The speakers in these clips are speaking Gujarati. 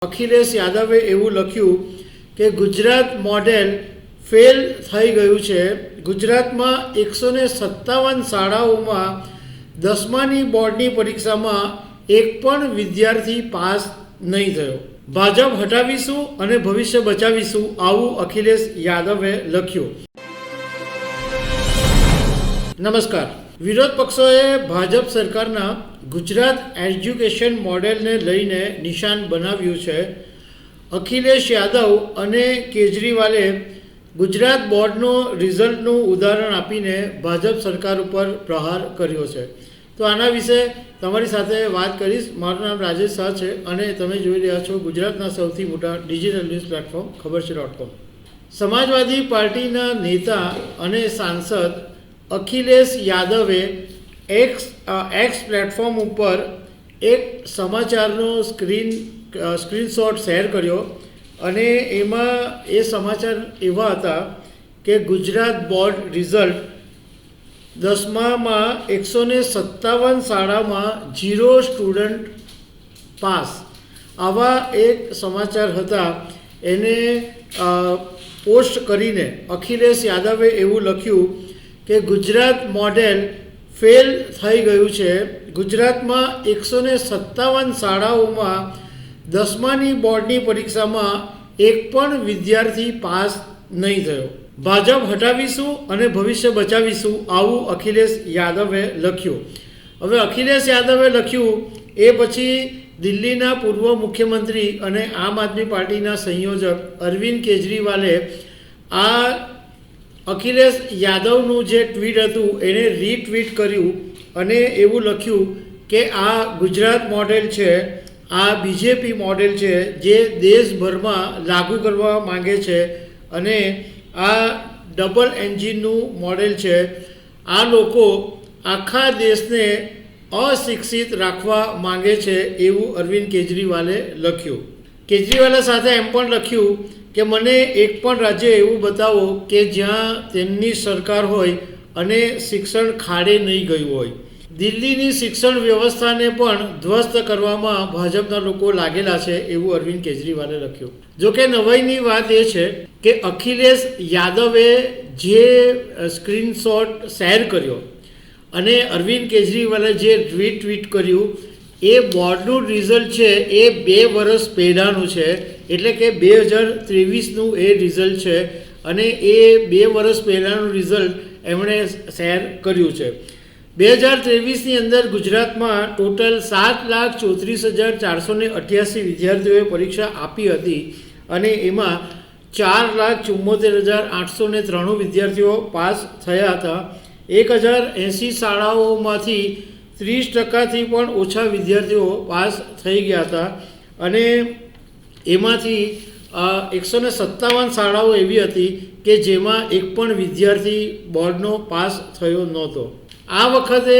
અખિલેશ યાદવે એવું લખ્યું કે ગુજરાત મોડેલ ફેલ થઈ ગયું છે। ગુજરાતમાં 157 શાળાઓમાં 10માની બોર્ડની પરીક્ષામાં એક પણ વિદ્યાર્થી પાસ નહીં થયો। ભાજપ હટાવીશું અને ભવિષ્ય બચાવીશું, આવું અખિલેશ યાદવે લખ્યું। નમસ્કાર। વિરોધ પક્ષોએ ભાજપ સરકારના ગુજરાત એજ્યુકેશન મોડેલને લઈને નિશાન બનાવ્યું છે। અખિલેશ યાદવ અને કેજરીવાલે ગુજરાત બોર્ડનો રિઝલ્ટનું ઉદાહરણ આપીને ભાજપ સરકાર ઉપર પ્રહાર કર્યો છે। તો આના વિશે તમારી સાથે વાત કરીશ। મારું નામ રાજેશ શાહ છે અને તમે જોઈ રહ્યા છો ગુજરાતના સૌથી મોટા ડિજિટલ ન્યૂઝ પ્લેટફોર્મ ખબરછે.com। સમાજવાદી પાર્ટીના નેતા અને સાંસદ અખિલેશ યાદવે એક્સ પ્લેટફોર્મ ઉપર એક સમાચારનો સ્ક્રીનશોટ શેર કર્યો અને એમાં એ સમાચાર એવા હતા કે ગુજરાત બોર્ડ રિઝલ્ટ 10મામાં 157 શાળામાં 0 સ્ટુડન્ટ પાસ, આવા એક સમાચાર હતા। એને પોસ્ટ કરીને અખિલેશ યાદવે એવું લખ્યું કે ગુજરાત મોડેલ ફેલ થઈ ગયું છે। ગુજરાતમાં 157 શાળાઓમાં 10માની બોર્ડની પરીક્ષામાં એક પણ વિદ્યાર્થી પાસ નહીં થયો। ભાજપ હટાવીશું અને ભવિષ્ય બચાવીશું, આવું અખિલેશ યાદવે લખ્યું। હવે અખિલેશ યાદવે લખ્યું એ પછી દિલ્હીના પૂર્વ મુખ્યમંત્રી અને આમ આદમી પાર્ટીના સંયોજક અરવિંદ કેજરીવાલે આ અખિલેશ યાદવનું જે ટ્વીટ હતું એને રીટ્વીટ કર્યું અને એવું લખ્યું કે આ ગુજરાત મોડેલ છે, આ બીજેપી મોડેલ છે જે દેશભરમાં લાગુ કરવા માંગે છે અને આ ડબલ એન્જિનનું મોડેલ છે। આ લોકો આખા દેશને અશિક્ષિત રાખવા માંગે છે, એવું અરવિંદ કેજરીવાલે લખ્યું। કેજરીવાલે સાથે એમ પણ લખ્યું કે મને એક પણ રાજ્ય એવું બતાવો કે જ્યાં તેમની સરકાર હોય અને શિક્ષણ ખાડે નહીં ગયું હોય। દિલ્હીની શિક્ષણ વ્યવસ્થાને પણ ધ્વસ્ત કરવામાં ભાજપના લોકો લાગેલા છે, એવું અરવિંદ કેજરીવાલે લખ્યું। જોકે નવાઈની વાત એ છે કે અખિલેશ યાદવે જે સ્ક્રીનશોટ શેર કર્યો અને અરવિંદ કેજરીવાલે જે ટ્વીટ કર્યું એ બોર્ડનું રિઝલ્ટ છે એ 2 વર્ષ પહેલાંનું છે, એટલે કે 2023નું એ રિઝલ્ટ છે અને એ 2 વર્ષ પહેલાંનું રિઝલ્ટ એમણે શેર કર્યું છે। 2023ની અંદર ગુજરાતમાં ટોટલ 7,34,488 વિદ્યાર્થીઓએ પરીક્ષા આપી હતી અને એમાં 4,74,893 વિદ્યાર્થીઓ પાસ થયા હતા। 1,080 શાળાઓમાંથી 30%થી પણ ઓછા વિદ્યાર્થીઓ પાસ થઈ ગયા હતા અને એમાંથી 157 શાળાઓ એવી હતી કે જેમાં એક પણ વિદ્યાર્થી બોર્ડનો પાસ થયો નહોતો। આ વખતે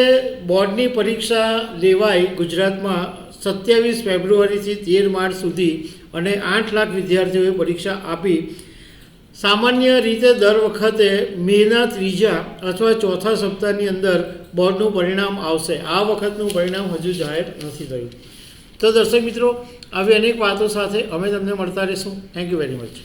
બોર્ડની પરીક્ષા લેવાઈ ગુજરાતમાં 27 ફેબ્રુઆરીથી 13 માર્ચ સુધી અને 8 લાખ વિદ્યાર્થીઓએ પરીક્ષા આપી। સામાન્ય રીતે દર વખતે મેના 3જા અથવા 4થા સપ્તાહની અંદર બોર્ડનું પરિણામ આવશે। આ વખતનું પરિણામ હજુ જાહેર નથી થયું। તો દર્શક મિત્રો, આવી અનેક વાતો સાથે અમે તમને મળતા રહીશું। Thank you very much.